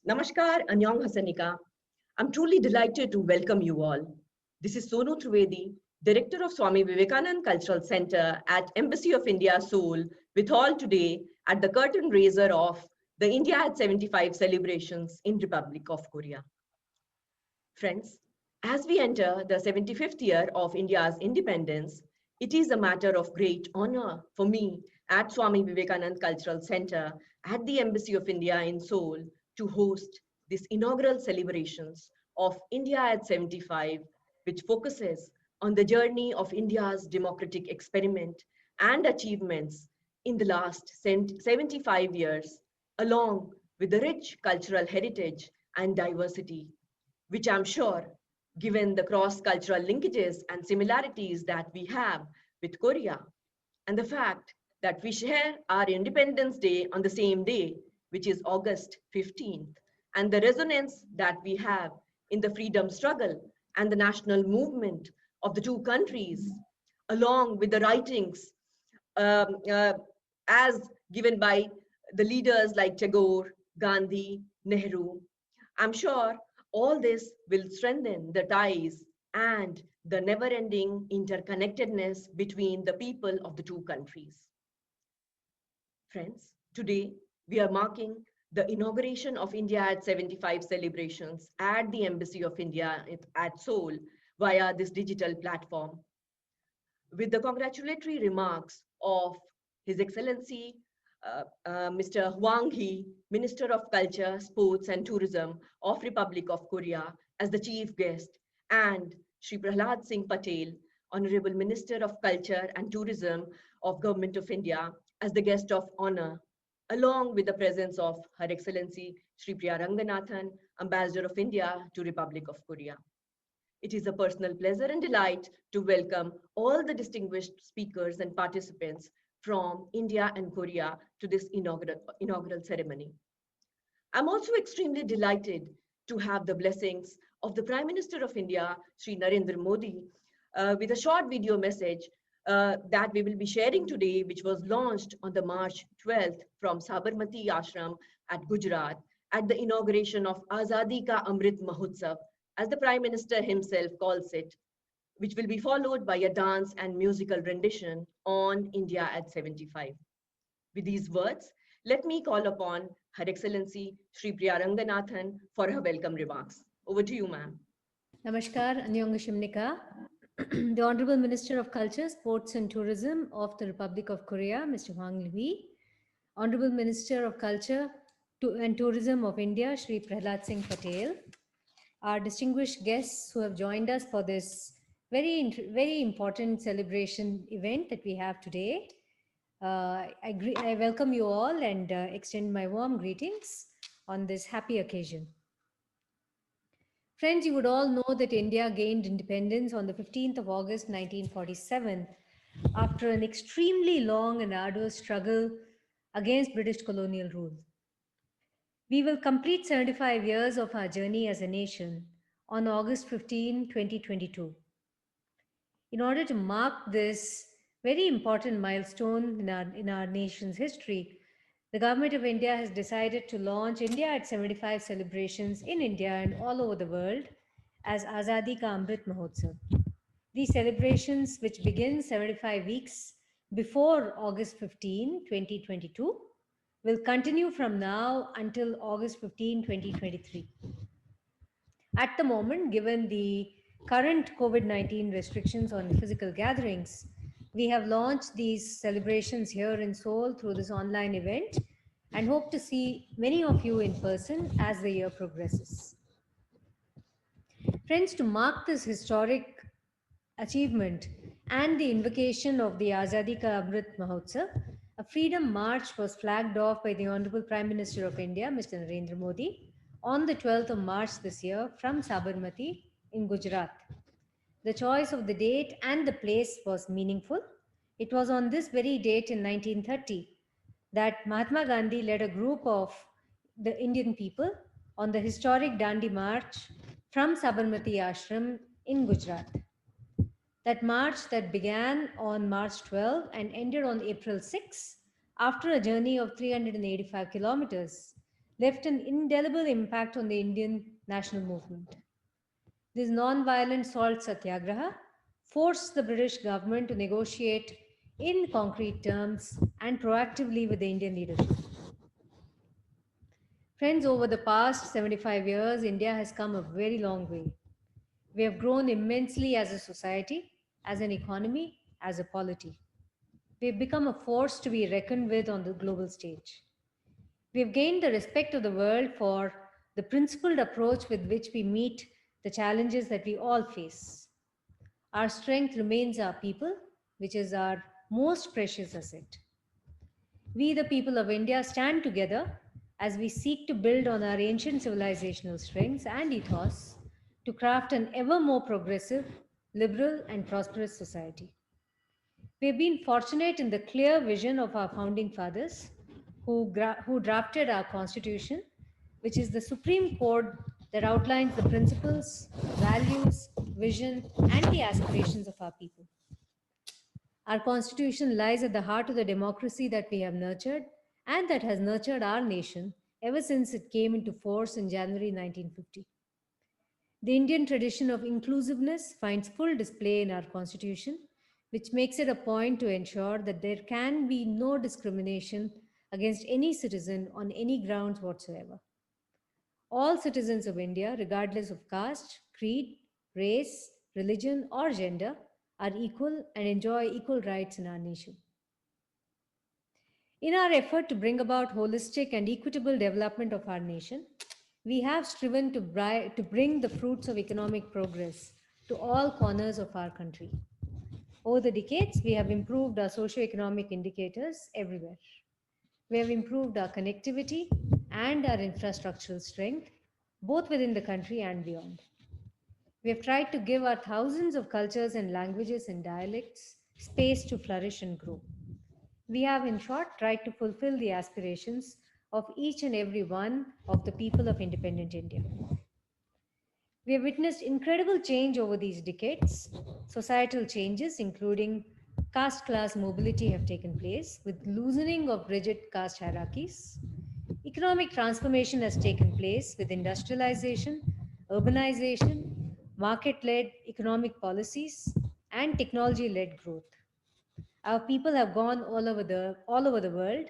Namaskar, Anyong Hasanika. I'm truly delighted to welcome you all. This is Sonu Trivedi, Director of Swami Vivekanand Cultural Center at Embassy of India, Seoul, with all today at the curtain raiser of the India at 75 celebrations in Republic of Korea. Friends, as we enter the 75th year of India's independence, it is a matter of great honor for me at Swami Vivekanand Cultural Center at the Embassy of India in Seoul to host this inaugural celebrations of India at 75, which focuses on the journey of India's democratic experiment and achievements in the last 75 years, along with the rich cultural heritage and diversity which I'm sure, given the cross cultural linkages and similarities that we have with Korea, and the fact that we share our Independence Day on the same day, which is August 15th, and the resonance that we have in the freedom struggle and the national movement of the two countries, along with the writings um, uh, as given by the leaders like Tagore, Gandhi, Nehru. I'm sure all this will strengthen the ties and the never ending interconnectedness between the people of the two countries. Friends, today we are marking the inauguration of India at 75 celebrations at the Embassy of India at Seoul via this digital platform with the congratulatory remarks of His Excellency Mr. Hwang Hee, Minister of Culture, Sports and Tourism of Republic of Korea as the chief guest, and Shri Prahlad Singh Patel, Honorable Minister of Culture and Tourism of Government of India as the guest of honor, along with the presence of Her Excellency Shri Priya Ranganathan, Ambassador of India to Republic of Korea. It is a personal pleasure and delight to welcome all the distinguished speakers and participants from India and Korea to this inaugural ceremony. I'm also extremely delighted to have the blessings of the Prime Minister of India, Sri Narendra Modi, with a short video message that we will be sharing today, which was launched on the March 12th from Sabarmati Ashram at Gujarat at the inauguration of Azadi Ka Amrit Mahotsav, as the Prime Minister himself calls it, which will be followed by a dance and musical rendition on India at 75. With these words, let me call upon Her Excellency Sri Priya Ranganathan for her welcome remarks. Over to you, ma'am. Namaskar, Anyong Shimnika. The Honorable Minister of Culture, Sports and Tourism of the Republic of Korea, Mr. Hwang Lee, Honorable Minister of Culture and Tourism of India, Shri Prahlad Singh Patel, our distinguished guests who have joined us for this very important celebration event that we have today. I welcome you all and extend my warm greetings on this happy occasion. Friends, you would all know that India gained independence on the 15th of August 1947 after an extremely long and arduous struggle against British colonial rule. We will complete 75 years of our journey as a nation on August 15, 2022. In order to mark this very important milestone in our nation's history, the Government of India has decided to launch India at 75 celebrations in India and all over the world as Azadi Ka Amrit Mahotsav. These celebrations, which begin 75 weeks before August 15, 2022, will continue from now until August 15, 2023. At the moment, given the current COVID 19 restrictions on physical gatherings, we have launched these celebrations here in Seoul through this online event and hope to see many of you in person as the year progresses. Friends, to mark this historic achievement and the invocation of the Azadi Ka Amrit Mahotsav, a freedom march was flagged off by the Honorable Prime Minister of India, Mr. Narendra Modi, on the 12th of March this year from Sabarmati in Gujarat. The choice of the date and the place was meaningful. It was on this very date in 1930 that Mahatma Gandhi led a group of the Indian people on the historic Dandi March from Sabarmati Ashram in Gujarat. That march that began on March 12 and ended on April 6 after a journey of 385 kilometers left an indelible impact on the Indian national movement. This non-violent salt satyagraha forced the British government to negotiate in concrete terms and proactively with the Indian leadership. Friends, over the past 75 years, India has come a very long way. We have grown immensely as a society, as an economy, as a polity. We have become a force to be reckoned with on the global stage. We have gained the respect of the world for the principled approach with which we meet the challenges that we all face. Our strength remains our people, which is our most precious asset. We, the people of India, stand together as we seek to build on our ancient civilizational strengths and ethos to craft an ever more progressive, liberal, and prosperous society. We have been fortunate in the clear vision of our founding fathers who drafted our constitution, which is the supreme code that outlines the principles, values, vision, and the aspirations of our people. Our constitution lies at the heart of the democracy that we have nurtured and that has nurtured our nation ever since it came into force in January 1950. The Indian tradition of inclusiveness finds full display in our constitution, which makes it a point to ensure that there can be no discrimination against any citizen on any grounds whatsoever. All citizens of India, regardless of caste, creed, race, religion, or gender, are equal and enjoy equal rights in our nation. In our effort to bring about holistic and equitable development of our nation, we have striven to bring the fruits of economic progress to all corners of our country. Over the decades, we have improved our socio-economic indicators everywhere. We have improved our connectivity and our infrastructural strength, both within the country and beyond. We have tried to give our thousands of cultures and languages and dialects space to flourish and grow. We have, in short, tried to fulfill the aspirations of each and every one of the people of independent India. We have witnessed incredible change over these decades. Societal changes, including caste class mobility, have taken place with loosening of rigid caste hierarchies. Economic transformation has taken place with industrialization, urbanization, market led economic policies, and technology led growth. Our people have gone all over the world.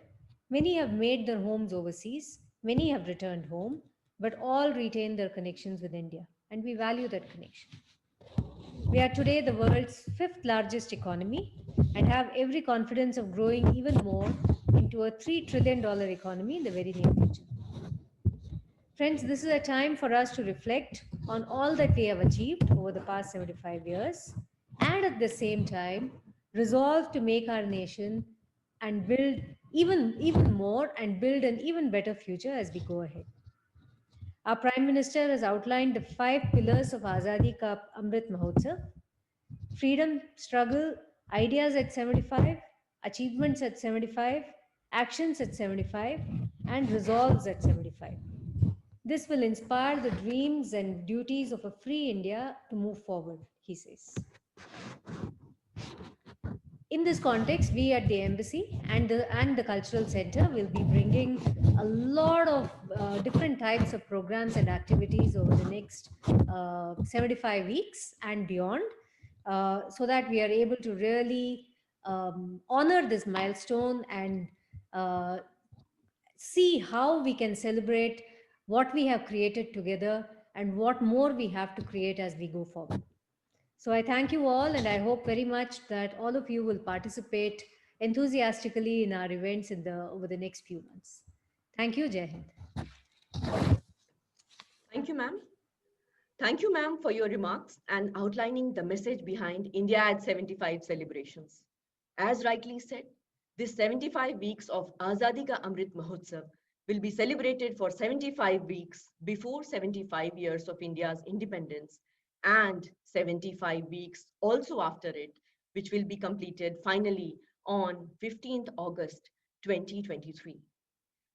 Many have made their homes overseas. Many have returned home, but all retain their connections with India, and we value that connection. We are today the world's fifth largest economy and have every confidence of growing even more into a $3 trillion economy in the very near future. Friends, this is a time for us to reflect on all that we have achieved over the past 75 years and at the same time resolve to make our nation and build even more and build an even better future as we go ahead. Our Prime Minister has outlined the 5 pillars of Azadi Ka Amrit Mahotsav: freedom, struggle, ideas at 75, achievements at 75, actions at 75, and resolves at 75. This will inspire the dreams and duties of a free India to move forward, he says. In this context, we at the embassy and the cultural center will be bringing a lot of different types of programs and activities over the next 75 weeks and beyond, so that we are able to really honor this milestone and uh, see how we can celebrate what we have created together and what more we have to create as we go forward. So I thank you all, and I hope very much that all of you will participate enthusiastically in our events over the next few months. Thank you, Jai Hind. Thank you, ma'am. Thank you, ma'am, for your remarks and outlining the message behind India at 75 celebrations. As rightly said, this 75 weeks of Azadi Ka Amrit Mahotsav will be celebrated for 75 weeks before 75 years of India's independence and 75 weeks also after it, which will be completed finally on 15th August 2023.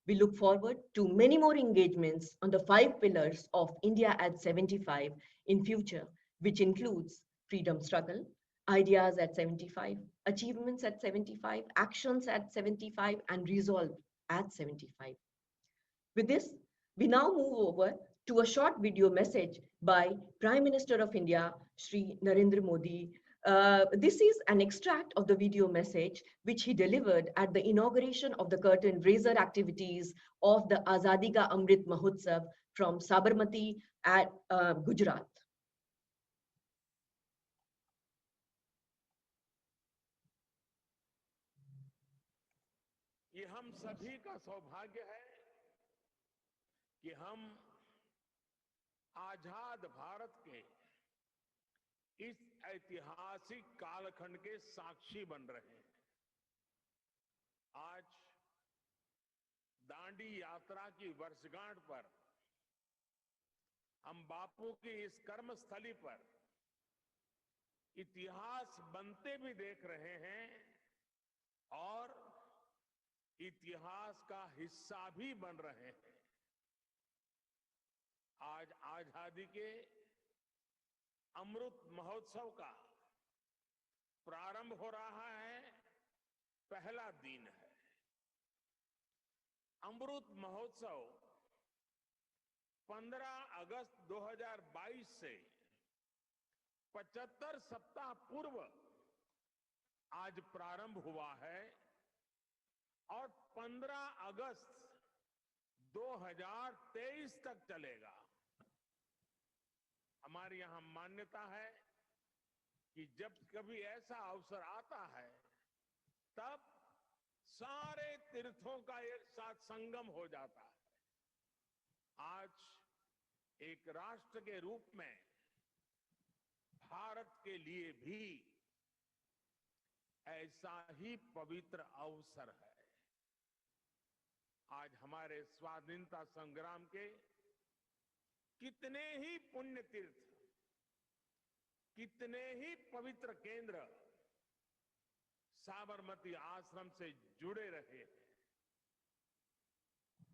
We look forward to many more engagements on the 5 pillars of India at 75 in future, which includes freedom struggle, ideas at 75, achievements at 75, actions at 75, and resolve at 75. With this, we now move over to a short video message by Prime Minister of India, Shri Narendra Modi. This is an extract of the video message which he delivered at the inauguration of the curtain raiser activities of the Azadi Ka Amrit Mahotsav from Sabarmati at Gujarat. ये हम सभी का सौभाग्य है कि हम आजाद भारत के इस ऐतिहासिक कालखंड के साक्षी बन रहे हैं। आज दांडी यात्रा की वर्षगांठ पर हम बापू की इस कर्मस्थली पर इतिहास बनते भी देख रहे हैं और इतिहास का हिस्सा भी बन रहे हैं। आज आजादी के अमृत महोत्सव का प्रारंभ हो रहा है, पहला दिन है। अमृत महोत्सव 15 अगस्त 2022 से 75 सप्ताह पूर्व आज प्रारंभ हुआ है और 15 अगस्त 2023 तक चलेगा। हमारे यहां मान्यता है कि जब कभी ऐसा अवसर आता है तब सारे तीर्थों का एक साथ संगम हो जाता है। आज एक राष्ट्र के रूप में भारत के लिए भी ऐसा ही पवित्र अवसर है। आज हमारे स्वाधीनता संग्राम के कितने ही पुण्य तीर्थ, कितने ही पवित्र केंद्र साबरमती आश्रम से जुड़े रहे हैं।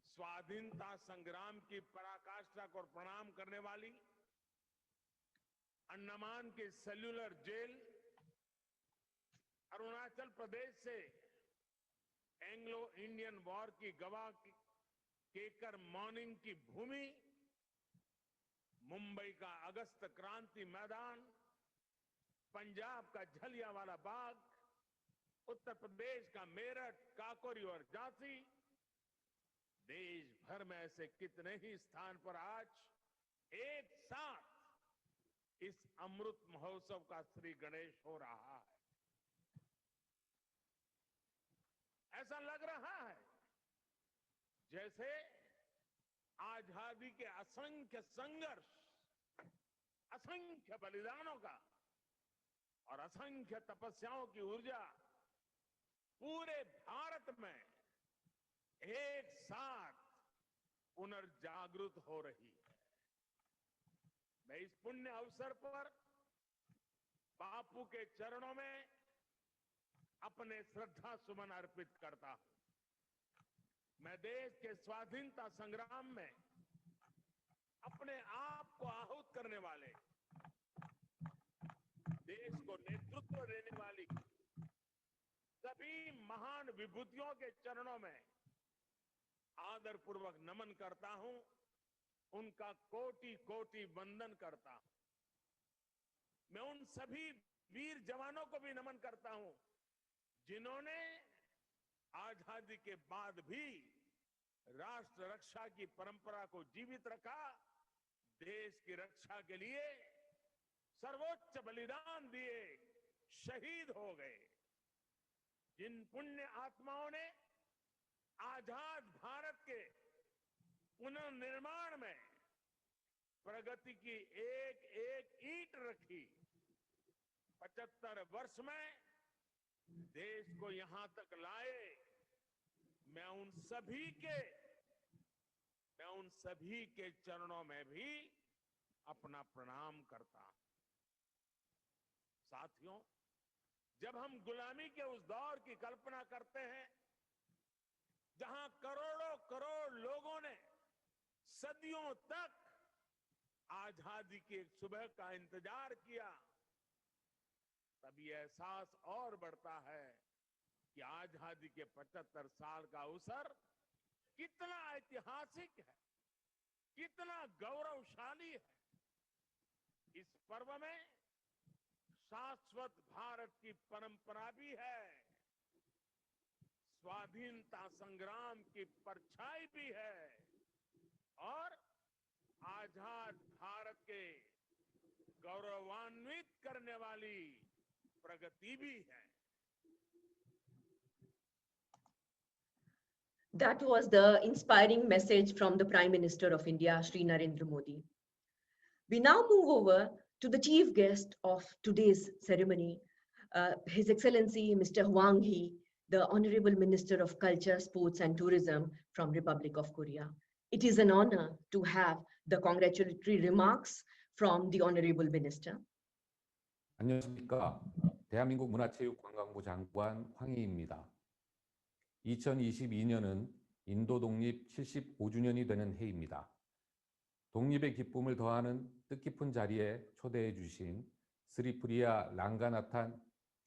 स्वाधीनता संग्राम की पराकाष्ठा को प्रणाम करने वाली अंडमान की सेल्यूलर जेल, अरुणाचल प्रदेश से एंग्लो इंडियन वॉर की गवाह केकर मॉर्निंग की भूमि, मुंबई का अगस्त क्रांति मैदान, पंजाब का जलियांवाला बाग, उत्तर प्रदेश का मेरठ, काकोरी और झांसी, देश भर में ऐसे कितने ही स्थान पर आज एक साथ इस अमृत महोत्सव का श्री गणेश हो रहा है। ऐसा लग रहा है जैसे आजादी के असंख्य संघर्ष, असंख्य बलिदानों का और असंख्य तपस्याओं की ऊर्जा पूरे भारत में एक साथ पुनर्जागृत हो रही है। मैं इस पुण्य अवसर पर बापू के चरणों में अपने श्रद्धा सुमन अर्पित करता हूं। मैं देश के स्वाधीनता संग्राम में अपने आप को आहूत करने वाले, देश को नेतृत्व देने वाली सभी महान विभूतियों के चरणों में आदरपूर्वक नमन करता हूं, उनका कोटि कोटि वंदन करता हूं। मैं उन सभी वीर जवानों को भी नमन करता हूं जिन्होंने आजादी के बाद भी राष्ट्र रक्षा की परंपरा को जीवित रखा, देश की रक्षा के लिए सर्वोच्च बलिदान दिए, शहीद हो गए। जिन पुण्य आत्माओं ने आजाद भारत के पुनर्निर्माण में प्रगति की एक एक ईंट रखी, 75 वर्ष में देश को यहां तक लाए, मैं उन सभी के चरणों में भी अपना प्रणाम करता हूं। साथियों, जब हम गुलामी के उस दौर की कल्पना करते हैं जहां करोड़ों करोड़ लोगों ने सदियों तक आजादी की एक सुबह का इंतजार किया, तब ये एहसास और बढ़ता है कि आजादी के 75 साल का अवसर कितना ऐतिहासिक है, कितना गौरवशाली है। इस पर्व में शाश्वत भारत की परंपरा भी है, स्वाधीनता संग्राम की परछाई भी है और आजाद भारत के गौरवान्वित करने वाली प्रगति भी है। That was the inspiring message from the Prime Minister of India, Shri Narendra Modi. We now move over to the chief guest of today's ceremony, His Excellency Mr. Hwang Hee, the Honorable Minister of Culture, Sports and Tourism from Republic of Korea. It is an honor to have the congratulatory remarks from the Honorable Minister. 안녕하십니까. 대한민국 문화체육관광부 장관 황희입니다. 2022년은 인도 독립 75주년이 되는 해입니다. 독립의 기쁨을 더하는 뜻깊은 자리에 초대해 주신 스리프리아 랑가나탄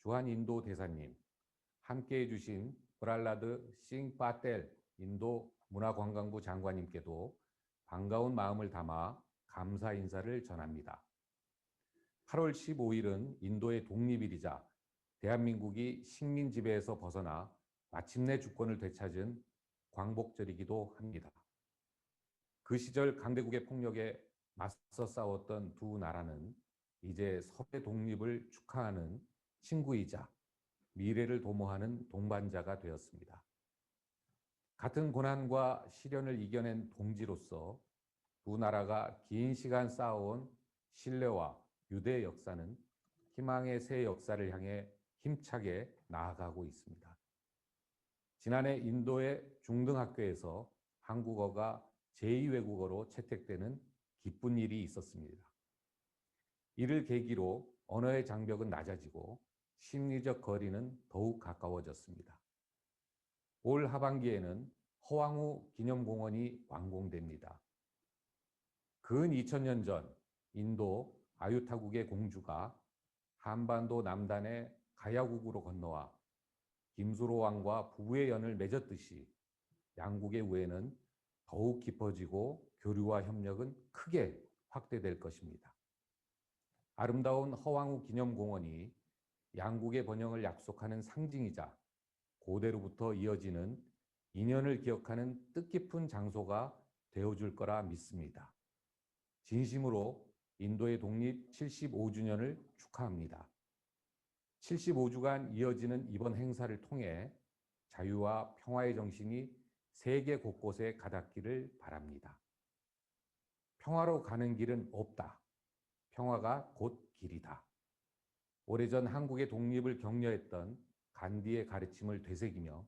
주한 인도 대사님, 함께해 주신 브랄라드 싱 파텔 인도 문화관광부 장관님께도 반가운 마음을 담아 감사 인사를 전합니다. 8월 15일은 인도의 독립일이자 대한민국이 식민 지배에서 벗어나 마침내 주권을 되찾은 광복절이기도 합니다. 그 시절 강대국의 폭력에 맞서 싸웠던 두 나라는 이제 서로의 독립을 축하하는 친구이자 미래를 도모하는 동반자가 되었습니다. 같은 고난과 시련을 이겨낸 동지로서 두 나라가 긴 시간 쌓아온 신뢰와 유대 역사는 희망의 새 역사를 향해 힘차게 나아가고 있습니다. 지난해 인도의 중등학교에서 한국어가 제2외국어로 채택되는 기쁜 일이 있었습니다. 이를 계기로 언어의 장벽은 낮아지고 심리적 거리는 더욱 가까워졌습니다. 올 하반기에는 허왕우 기념공원이 완공됩니다. 근 2000년 전 인도 아유타국의 공주가 한반도 남단의 가야국으로 건너와 김수로 왕과 부부의 연을 맺었듯이 양국의 우애는 더욱 깊어지고 교류와 협력은 크게 확대될 것입니다. 아름다운 허왕우 기념공원이 양국의 번영을 약속하는 상징이자 고대로부터 이어지는 인연을 기억하는 뜻깊은 장소가 되어줄 거라 믿습니다. 진심으로 인도의 독립 75주년을 축하합니다. 75주간 이어지는 이번 행사를 통해 자유와 평화의 정신이 세계 곳곳에 가닿기를 바랍니다. 평화로 가는 길은 없다. 평화가 곧 길이다. 오래전 한국의 독립을 격려했던 간디의 가르침을 되새기며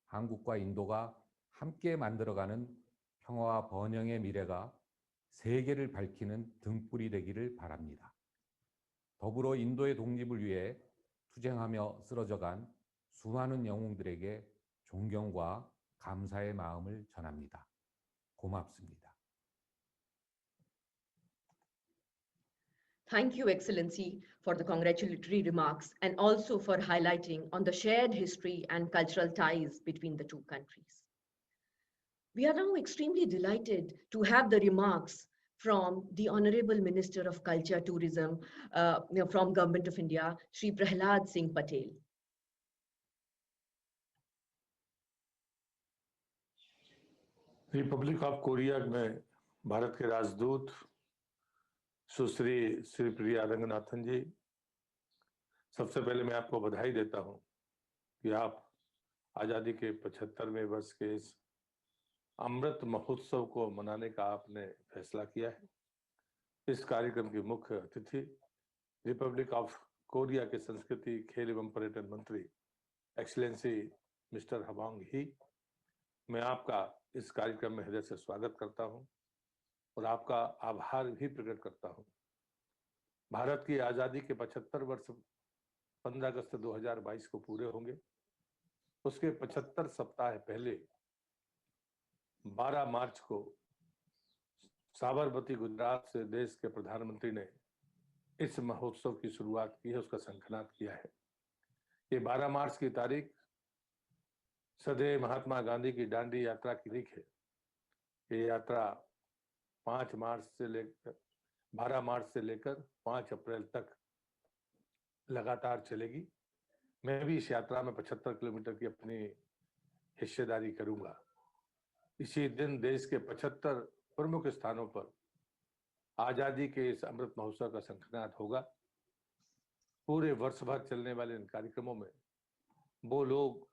한국과 인도가 함께 만들어가는 평화와 번영의 미래가 세계를 밝히는 등불이 되기를 바랍니다. 더불어 인도의 독립을 위해 투쟁하며 쓰러져간 수많은 영웅들에게 존경과 감사의 마음을 전합니다. 고맙습니다. Thank you, Excellency, for the congratulatory remarks and also for highlighting on the shared history and cultural ties between the two countries. We are now extremely delighted to have the remarks from the Honorable Minister of Culture, Tourism from Government of India, Shri Prahlad Singh Patel. Republic of Korea में भारत के राजदूत सुश्री श्रीप्रिया रंगनाथन जी, सबसे पहले मैं आपको बधाई देता हूं कि आप आजादी के 75वें वर्ष के इस अमृत महोत्सव को मनाने का आपने फैसला किया है। इस कार्यक्रम की मुख्य अतिथि रिपब्लिक ऑफ कोरिया के संस्कृति, खेल एवं पर्यटन मंत्री एक्सीलेंसी मिस्टर हवांग ही, मैं आपका इस कार्यक्रम में हृदय से स्वागत करता हूं और आपका आभार भी प्रकट करता हूं। भारत की आजादी के 75 वर्ष 15 अगस्त 2022 को पूरे होंगे। उसके 75 सप्ताह पहले 12 मार्च को साबरमती गुजरात से देश के प्रधानमंत्री ने इस महोत्सव की शुरुआत की है, उसका शंखनाद किया है। ये 12 मार्च की तारीख सदैव महात्मा गांधी की दांडी यात्रा की लीक है। ये यात्रा 12 मार्च से लेकर 5 अप्रैल तक लगातार चलेगी। मैं भी इस यात्रा में 75 किलोमीटर की अपनी हिस्सेदारी करूंगा। इसी दिन देश के 75 प्रमुख स्थानों पर आजादी के इस अमृत महोत्सव का शंखनाद होगा। पूरे वर्ष भर चलने वाले इन कार्यक्रमों में वो लोग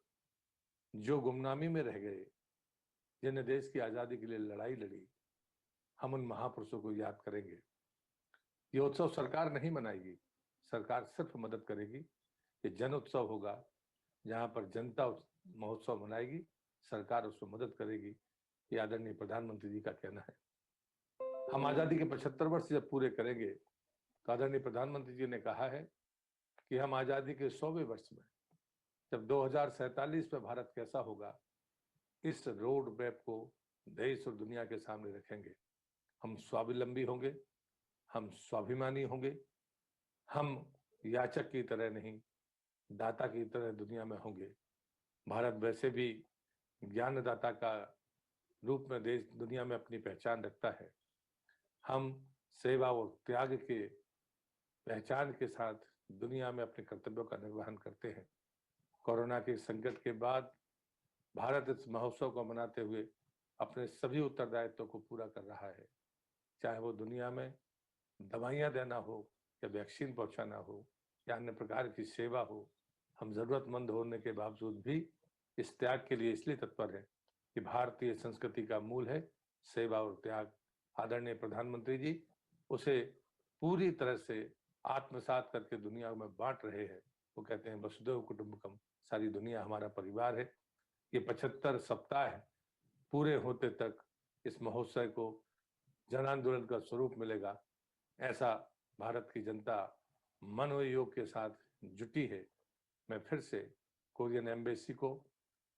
जो गुमनामी में रह गए, जिन्होंने देश की आजादी के लिए लड़ाई लड़ी, हम उन महापुरुषों को याद करेंगे। ये उत्सव सरकार नहीं मनाएगी, सरकार सिर्फ मदद करेगी। ये जन उत्सव होगा, जहां पर जनता महोत्सव मनाएगी, सरकार उसमें मदद करेगी। ये आदरणीय प्रधानमंत्री जी का कहना है। हम आजादी के 75 वर्ष जब पूरे करेंगे तो आदरणीय प्रधानमंत्री जी ने कहा है कि हम आजादी के 100वें वर्ष में, जब 2047 में भारत कैसा होगा, इस रोड मैप को देश और दुनिया के सामने रखेंगे। हम स्वावलंबी होंगे, हम स्वाभिमानी होंगे, हम याचक की तरह नहीं, दाता की तरह दुनिया में होंगे। भारत वैसे भी ज्ञानदाता का रूप में देश दुनिया में अपनी पहचान रखता है। हम सेवा और त्याग के पहचान के साथ दुनिया में अपने कर्तव्यों का निर्वहन करते हैं। कोरोना के संकट के बाद भारत इस महोत्सव को मनाते हुए अपने सभी उत्तरदायित्वों को पूरा कर रहा है, चाहे वो दुनिया में दवाइयाँ देना हो या वैक्सीन पहुंचाना हो या अन्य प्रकार की सेवा हो। हम जरूरतमंद होने के बावजूद भी इस त्याग के लिए इसलिए तत्पर है कि भारतीय संस्कृति का मूल है सेवा और त्याग। आदरणीय प्रधानमंत्री जी उसे पूरी तरह से आत्मसात करके दुनिया में बांट रहे हैं। वो कहते हैं वसुधैव कुटुंबकम, सारी दुनिया हमारा परिवार है। ये 75 सप्ताह पूरे होते तक इस महोत्सव को जन आंदोलन का स्वरूप मिलेगा। ऐसा भारत की जनता मनोयोग के साथ जुटी है। मैं फिर से कोरियन एम्बेसी को,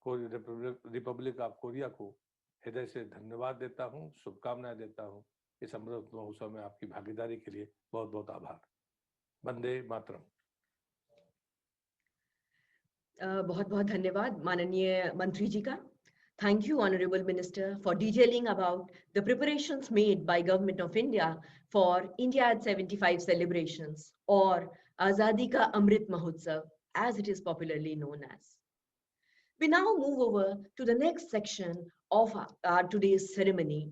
कोरियन रिपब्लिक ऑफ कोरिया को हृदय से धन्यवाद देता हूँ, शुभकामनाएं देता हूँ। इस अमृत महोत्सव में आपकी भागीदारी के लिए बहुत बहुत आभार। वंदे मातरम। बहुत बहुत धन्यवाद माननीय मंत्री जी का। Thank you, Honorable Minister, for detailing about the preparations made by Government of India for India at 75 celebrations, or Azadi Ka Amrit Mahotsav, as it is popularly known as. We now move over to the next section of our today's ceremony.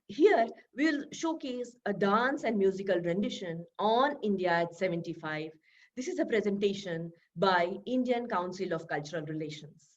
Here, we'll showcase a dance and musical rendition on India at 75. This is a presentation by Indian Council of Cultural Relations.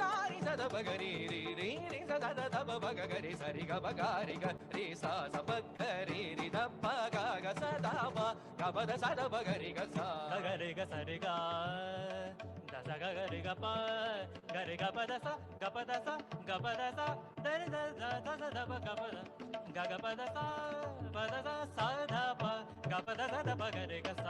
గారి సద బగరి రి రి రి సద the బ బగ గరి సరి గ బ గారి గ రి సా స బ గ రి రి ద ప గ గ స ద ప గ ప ద స ద బ గ రి గ స గ రి గ స రి గ ద స గ గ రి గ ప గ రి గ ప ద స గ ప ద స గ ప ద స ద రి ద ద ద స ద బ గ ప ద గ గ ప ద స ప ద స స ధ ప గ ప ద స ద బ గ రి గ స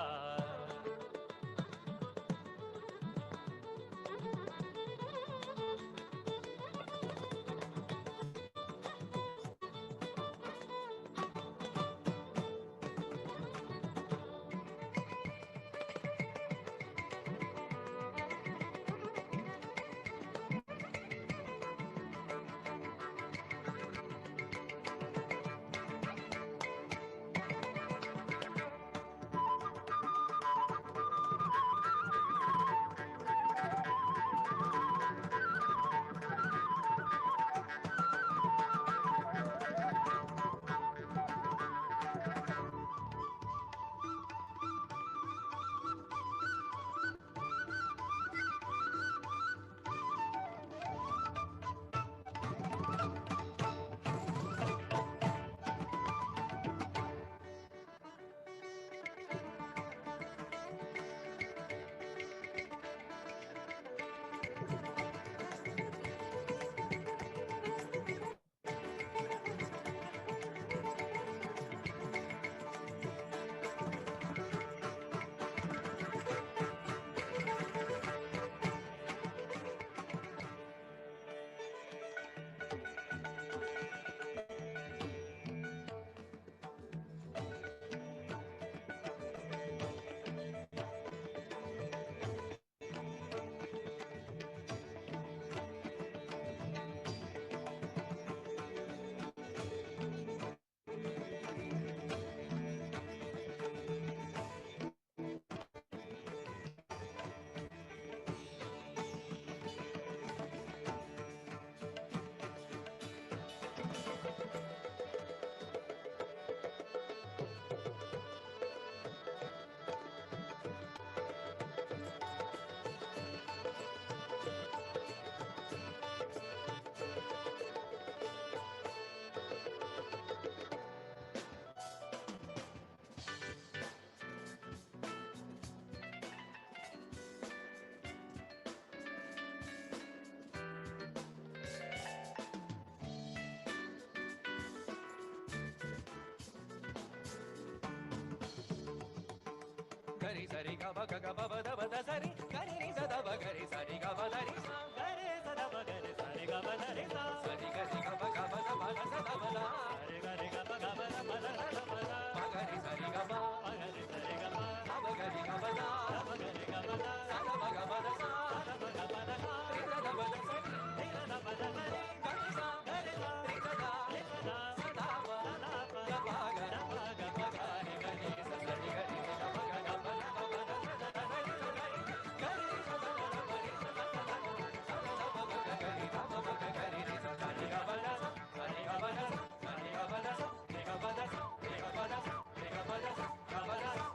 గరి సరి గ బ గ గ బ బ ద బ ద సరి గరి రి స ద బ గరి సరి గ బ ద రి స గరి స ద బ గరి సరి గ బ ద రి స సరి గరి గ బ గ బ ద బ ద స ద బ ద సరి గరి గ బ గ బ ద బ ద ద బ ద బ గరి సరి గ బ గరి సరి గ బ బ గరి గ బ ద బ గరి గ బ ద స ద బ గ బ ద స ద బ గ బ ద స రి స ద బ ద స రి ర ద బ ద స రి గరి స గరి స రి స ద రి స ద స ద బ ద బ గ బ గ ద బ గ బ గ రి గరి స సరి గరి రి ద బ గ గ బ ద బ ద స ద ద రి స గరి గరి స ద ద బ రి స ద ద స ద ద బ గ గ రి ద బ బ గ గ రి రి స ద రి గ బ ద స రి గ బ ద స రి గ బ ద స రి గ బ ద స రి గ బ ద స రి గ బ ద స గ బ ద స గ బ ద స గ బ ద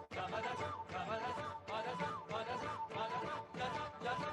స బ ద స బ ద స బ ద స గ స గ స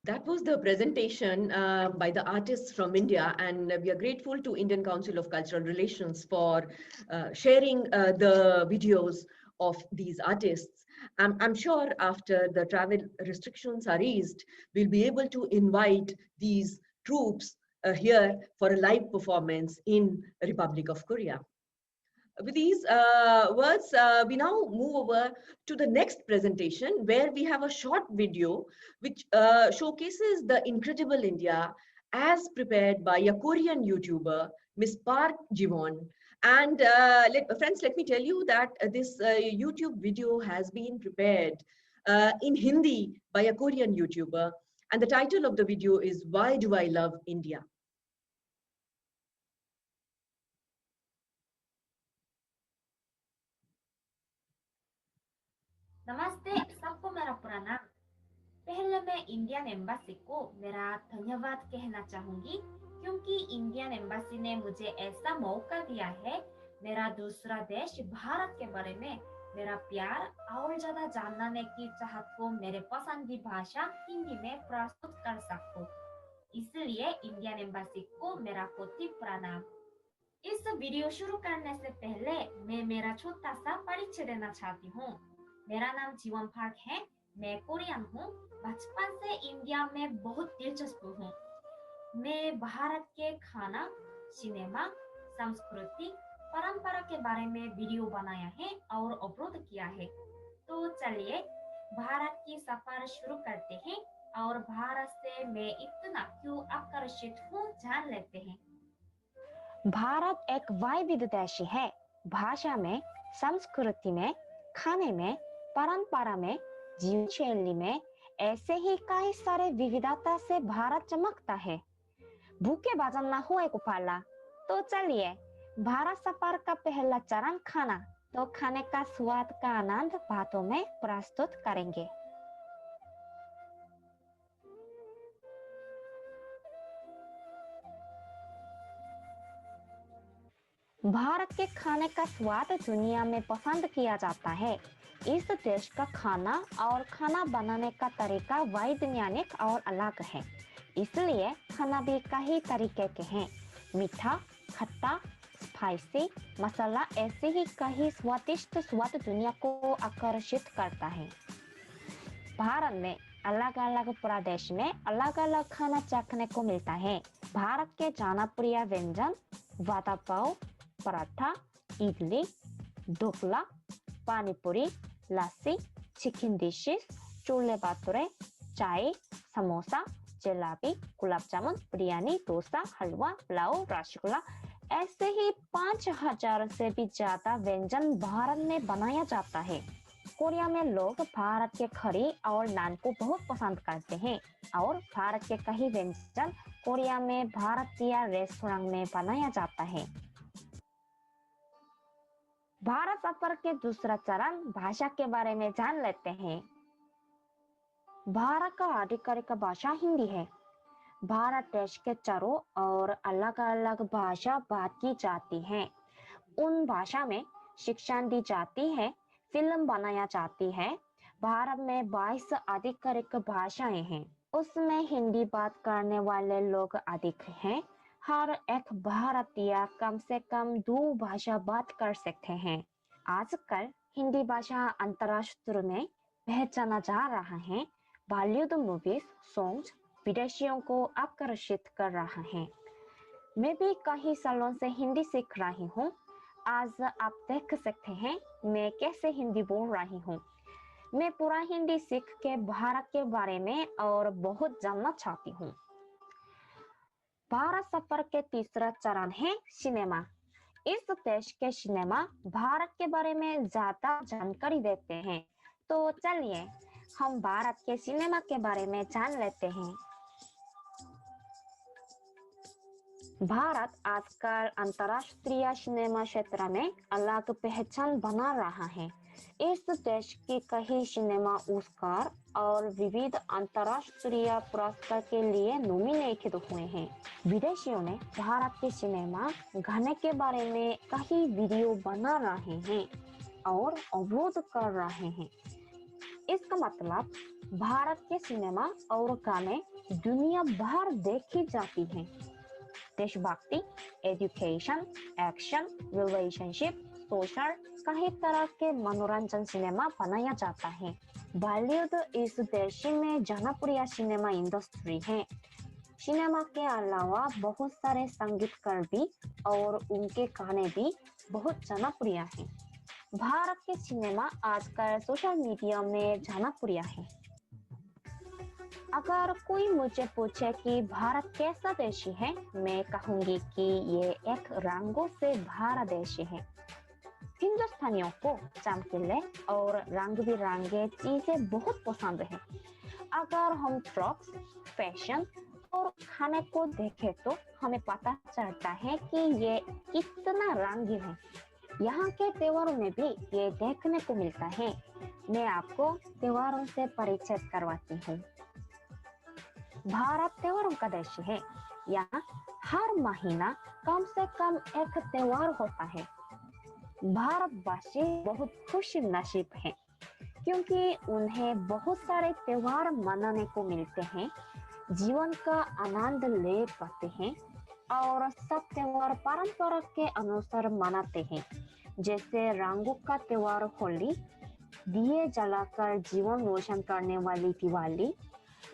That was the presentation by the artists from India, and we are grateful to Indian Council of Cultural Relations for sharing the videos of these artists. I'm sure after the travel restrictions are eased, we'll be able to invite these troops here for a live performance in Republic of Korea. With these words, we now move over to the next presentation where we have a short video which showcases the incredible India as prepared by a Korean YouTuber, Miss Park Jiwon. And friends, let me tell you that this YouTube video has been prepared in Hindi by a Korean YouTuber. And the title of the video is Why Do I Love India? नमस्ते सबको मेरा प्रणाम। पहले मैं Indian embassy को मेरा धन्यवाद कहना चाहूंगी क्योंकि इंडियन एम्बेसी ने मुझे ऐसा मौका दिया है मेरा दूसरा देश भारत के बारे में मेरा प्यार और ज्यादा जानने की चाहत को मेरे पसंदीदा भाषा हिंदी में प्रस्तुत कर सकूं। इसलिए इंडियन एम्बेसी को मेरा कोटि प्रणाम। इस वीडियो शुरू करने से पहले मैं मेरा छोटा सा परिचय देना चाहती हूँ। मेरा नाम जीवन पार्क है, मैं कोरियन हूँ। बचपन से इंडिया में बहुत दिलचस्प हूँ। मैं भारत के खाना, सिनेमा, संस्कृति, परंपरा के बारे में वीडियो बनाया है और अपलोड किया है। तो चलिए भारत की सफर शुरू करते हैं और भारत से मैं इतना क्यों आकर्षित हूँ जान लेते हैं। भारत एक वैविध्य देश है। भाषा में, संस्कृति में, खाने में, परंपरा में, जीवन शैली में ऐसे ही कई सारे विविधता से भारत चमकता है। भूखे बाजन ना हुए को पाला। तो चलिए भारत सफर का पहला चरण खाना, तो खाने का स्वाद का आनंद बातों में प्रस्तुत करेंगे। भारत के खाने का स्वाद दुनिया में पसंद किया जाता है। इस देश का खाना और खाना बनाने का तरीका वैज्ञानिक और अलग है, इसलिए खाना भी कई तरीके के हैं। मीठा, खट्टा, स्पाइसी, मसाला ऐसे ही कई स्वादिष्ट स्वाद दुनिया को आकर्षित करता है। भारत में अलग अलग प्रदेश में अलग अलग खाना चखने को मिलता है। भारत के जनप्रिय व्यंजन वड़ा पाव, पराठा, इडली, ढोकला, पानीपुरी, लस्सी, चिकन डिशेस, छोले भटूरे, चाय, समोसा, जलेबी, गुलाब जामुन, बिरयानी, डोसा, हलवा, पुलाव, रसगुल्ला ऐसे ही 5000 से भी ज्यादा व्यंजन भारत में बनाया जाता है। कोरिया में लोग भारत के करी और नान को बहुत पसंद करते हैं और भारत के कई व्यंजन कोरिया में भारतीय रेस्टोरेंट में बनाया जाता है। भारत सफर के दूसरा चरण भाषा के बारे में जान लेते हैं। भारत का आधिकारिक भाषा हिंदी है। भारत देश के चारों ओर अलग अलग भाषा बात की जाती है। उन भाषा में शिक्षा दी जाती है, फिल्म बनाया जाती है। भारत में 22 आधिकारिक भाषाएं हैं, उसमें हिंदी बात करने वाले लोग अधिक हैं। हर एक भारतीय कम से कम 2 भाषा बात कर सकते हैं। आजकल हिंदी भाषा अंतर्राष्ट्रीय में पहचाना जा रहा है। बॉलीवुड मूवीज, सॉन्ग्स विदेशियों को आकर्षित कर रहा है। मैं भी कई सालों से हिंदी सीख रही हूँ। आज आप देख सकते हैं मैं कैसे हिंदी बोल रही हूँ। मैं पूरा हिंदी सीख के भारत के बारे में और बहुत जानना चाहती हूँ। भारत सफर के तीसरा चरण है सिनेमा। इस देश के सिनेमा भारत के बारे में ज्यादा जानकारी देते हैं। तो चलिए हम भारत के सिनेमा के बारे में जान लेते हैं। भारत आजकल अंतर्राष्ट्रीय सिनेमा क्षेत्र में अलग पहचान बना रहा है। इस देश के कई सिनेमा ऑस्कर और विविध अंतर्राष्ट्रीय पुरस्कार के लिए नॉमिनेटेड हुए हैं। विदेशियों ने भारत के सिनेमा गाने के बारे में कई वीडियो बना रहे हैं और अपलोड कर रहे हैं। इसका मतलब भारत के सिनेमा और गाने दुनिया भर देखी जाती हैं। देशभक्ति, एजुकेशन, एक्शन, रिलेशनशिप, सोशल, कई तरह के मनोरंजन सिनेमा बनाया जाता है। बॉलीवुड इस देश में जनप्रिय सिनेमा इंडस्ट्री है। सिनेमा के अलावा बहुत सारे संगीतकार भी और उनके गाने भी बहुत जनप्रिय हैं। भारत के सिनेमा आजकल सोशल मीडिया में जनप्रिय है। अगर कोई मुझे पूछे कि भारत कैसा देश है, मैं कहूंगी कि ये एक रंगों से भरा देश है। हिंदुस्तानियों को चमकीले और रंग बिरंगे चीजें बहुत पसंद है। अगर हम ट्रक्स, फैशन और खाने को देखें तो हमें पता चलता है कि ये कितना रंगीन है। यहाँ के त्योहारों में भी ये देखने को मिलता है। मैं आपको त्योहारों से परिचय करवाती हूँ। भारत त्योहारों का देश है। यहाँ हर महीना कम से कम एक त्योहार होता है। भारतवासी बहुत खुश नसीब हैं क्योंकि उन्हें बहुत सारे त्योहार मनाने को मिलते हैं, जीवन का आनंद ले पाते हैं और सब त्योहार परंपरा के अनुसार मनाते हैं। जैसे रंगों का त्योहार होली, दिए जलाकर जीवन रोशन करने वाली दिवाली,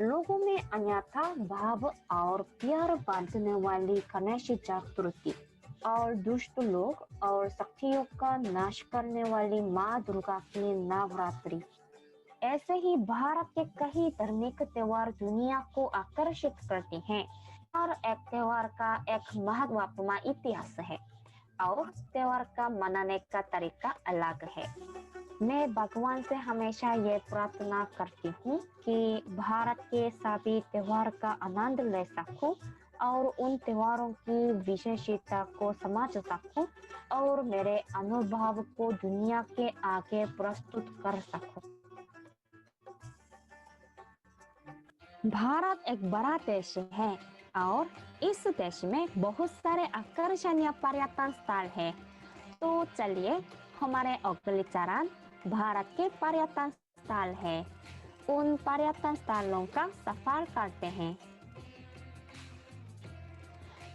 लोगों में अन्यथा भाव और प्यार बांटने वाली गणेश चतुर्थी और दुष्ट लोग और शक्तियों का नाश करने वाली माँ दुर्गा की नवरात्रि। ऐसे ही भारत के कई धार्मिक त्योहार दुनिया को आकर्षित करते हैं। हर एक त्योहार का एक महत्वपूर्ण इतिहास है और त्योहार का मनाने का तरीका अलग है। मैं भगवान से हमेशा ये प्रार्थना करती हूँ कि भारत के सभी त्योहार का आनंद ले सकूं और उन त्योहारों की विशेषता को समझ सकूं और मेरे अनुभव को दुनिया के आगे प्रस्तुत कर सकूं। भारत एक बड़ा देश है और इस देश में बहुत सारे आकर्षणीय पर्यटन स्थल हैं। तो चलिए हमारे अगले चरण भारत के पर्यटन स्थल है। उन पर्यटन स्थलों का सफर करते हैं।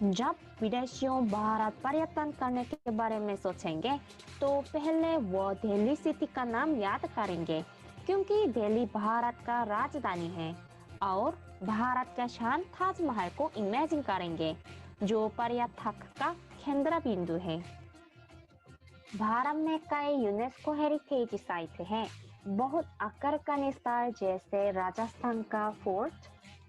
जब विदेशियों भारत पर्यटन करने के बारे में सोचेंगे तो पहले वो दिल्ली सिटी का नाम याद करेंगे क्योंकि दिल्ली भारत का राजधानी है और भारत के शान ताजमहल को इमेजिन करेंगे जो पर्यटक का केंद्र बिंदु है। भारत में कई यूनेस्को हेरिटेज साइट हैं। बहुत आकर्षणीय स्थल जैसे राजस्थान का फोर्ट,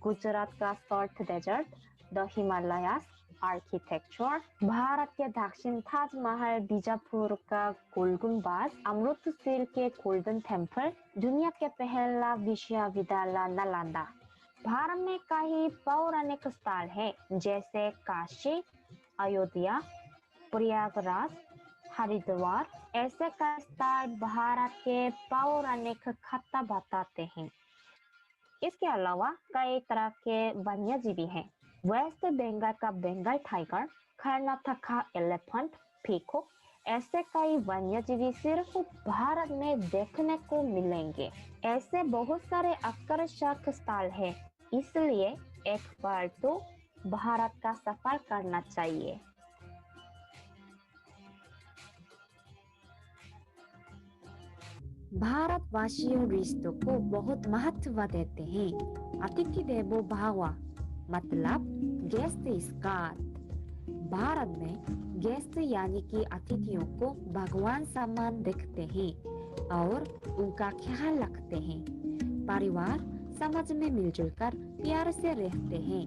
गुजरात का salt desert, the Himalayas architecture, Bharat के दक्षिण ताजमहल, बीजापुर का गोलगुम्बद, अमृतसर के गोल्डन टेम्पल, दुनिया के पहला विश्वविद्यालय नालंदा। भारत में कई पौराणिक स्थल हैं जैसे काशी, अयोध्या, प्रयागराज, हरिद्वार। ऐसे कई स्थल भारत के पौराणिक कथा बताते हैं। इसके अलावा कई तरह के वन्यजीवी हैं। वेस्ट बंगाल का बंगाल टाइगर, कर्नाटक का एलिफेंट, पीकॉक, ऐसे कई वन्यजीवी सिर्फ भारत में देखने को मिलेंगे। ऐसे बहुत सारे आकर्षक स्थल हैं, इसलिए एक बार तो भारत का सफर करना चाहिए। भारतवासियों रिश्तों को बहुत महत्व देते हैं। अतिथि देवो भव मतलब गेस्ट इज गॉड। भारत में गेस्ट यानी कि अतिथियों को भगवान समान देखते हैं और उनका ख्याल रखते हैं। परिवार समाज में मिलजुल कर प्यार से रहते हैं।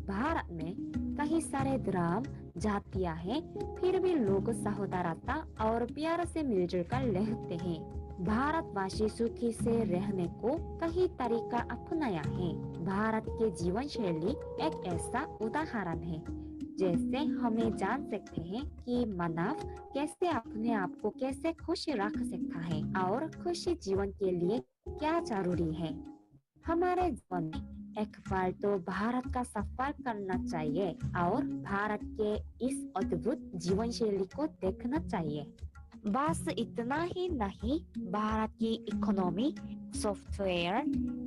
भारत में कई सारे धर्म जातियां हैं, फिर भी लोग सहोदरता और प्यार से मिलजुल कर रहते हैं। भारतवासी सुखी से रहने को कई तरीका अपनाया है। भारत के जीवन शैली एक ऐसा उदाहरण है जैसे हमें जान सकते हैं कि मानव कैसे अपने आप को कैसे खुश रख सकता है और खुशी जीवन के लिए क्या जरूरी है। हमारे जीवन में एक बार तो भारत का सफर करना चाहिए और भारत के इस अद्भुत जीवन शैली को देखना चाहिए। बस इतना ही नहीं, भारत की इकोनॉमी, सॉफ्टवेयर,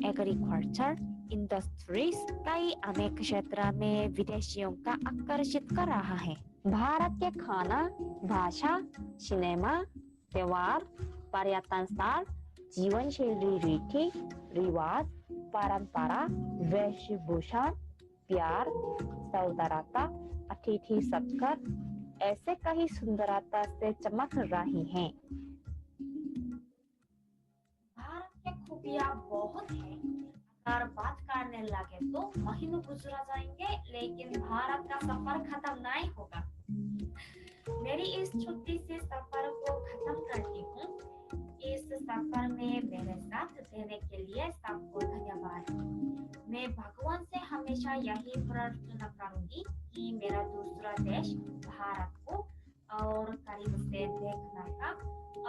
एग्रीकल्चर, इंडस्ट्रीज कई अनेक क्षेत्र में विदेशियों का आकर्षित कर रहा है। भारत के खाना, भाषा, सिनेमा, त्योहार, पर्यटन स्थल, जीवन शैली, रीति रिवाज, परंपरा, वेशभूषा, प्यार, सौंदर्यता, अतिथि सत्कार ऐसे कई सुंदरता से चमक रही हैं। भारत के खूबियाँ बहुत हैं। अगर बात करने लगे तो महीनों गुजरा जाएंगे, लेकिन भारत का सफर खत्म नहीं होगा। मेरी इस छोटी सी सफर को खत्म करती हूँ। इस सफर में मेरे साथ देने के लिए सबको धन्यवाद। मैं भगवान से हमेशा यही प्रार्थना करूंगी कि मेरा दूसरा देश भारत को और करीब से देखने का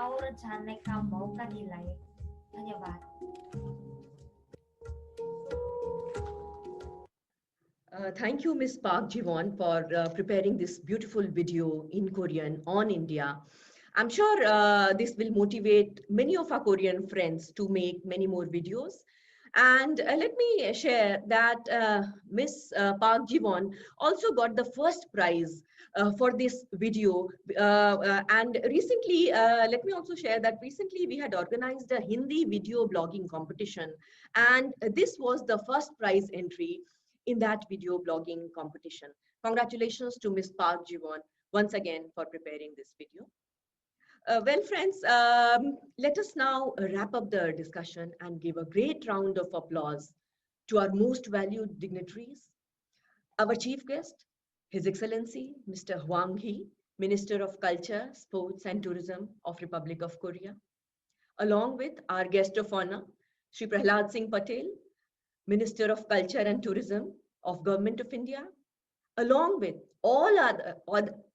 और जानने का मौका दिलाए। धन्यवाद। Thank you, Ms. Park Jiwon, for preparing this beautiful video in Korean on India. I'm sure this will motivate many of our Korean friends to make many more videos. And let me share that Ms. Park Jiwon also got the first prize for this video. And recently, let me also share that recently we had organized a Hindi video blogging competition. And this was the first prize entry in that video blogging competition. Congratulations to Ms. Park Jiwon once again for preparing this video. Well, friends, let us now wrap up the discussion and give a great round of applause to our most valued dignitaries. Our chief guest, His Excellency, Mr. Hwang Hee, Minister of Culture, Sports and Tourism of Republic of Korea, along with our guest of honor, Shri Prahlad Singh Patel, Minister of Culture and Tourism of Government of India, along with all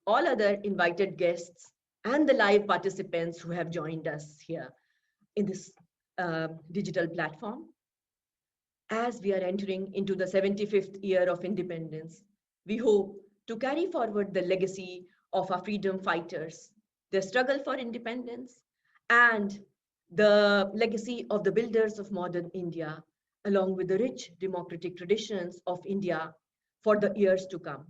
other invited guests and the live participants who have joined us here in this digital platform. As we are entering into the 75th year of independence, we hope to carry forward the legacy of our freedom fighters, their struggle for independence, and the legacy of the builders of modern India, along with the rich democratic traditions of India for the years to come.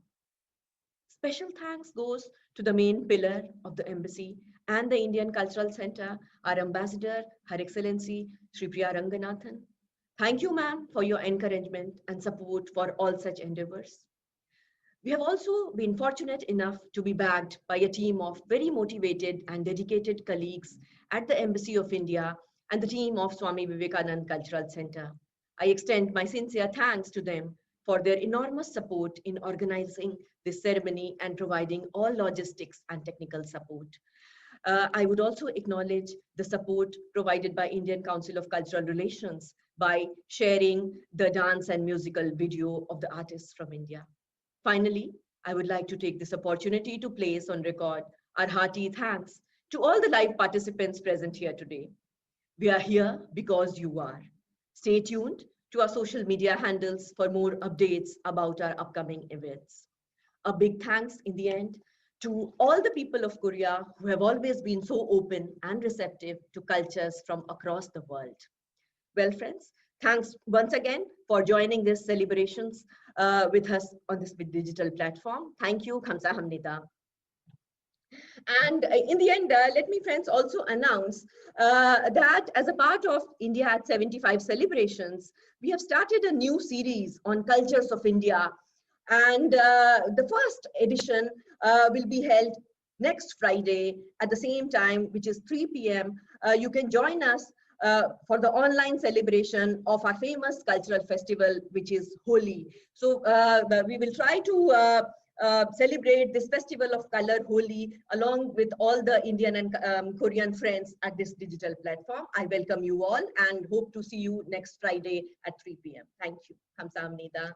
Special thanks goes to the main pillar of the embassy and the Indian Cultural Center, our ambassador, Her Excellency Shri Priya Ranganathan. Thank you, ma'am, for your encouragement and support for all such endeavors. We have also been fortunate enough to be backed by a team of very motivated and dedicated colleagues at the Embassy of India and the team of Swami Vivekananda Cultural Center. I extend my sincere thanks to them for their enormous support in organizing this ceremony and providing all logistics and technical support. I would also acknowledge the support provided by Indian Council of Cultural Relations by sharing the dance and musical video of the artists from India. Finally, I would like to take this opportunity to place on record our hearty thanks to all the live participants present here today. We are here because you are. Stay tuned to our social media handles for more updates about our upcoming events. A big thanks in the end to all the people of Korea who have always been so open and receptive to cultures from across the world. Well, friends, thanks once again for joining this celebrations with us on this digital platform. Thank you, Kamsahamnida. And in the end, let me, friends, also announce that as a part of India at 75 celebrations, we have started a new series on cultures of India. And the first edition will be held next Friday at the same time, which is 3 p.m. You can join us for the online celebration of our famous cultural festival, which is Holi. So we will try to celebrate this festival of color, Holi, along with all the Indian and Korean friends at this digital platform. I welcome you all and hope to see you next Friday at 3 p.m. Thank you. Kamsahamnida.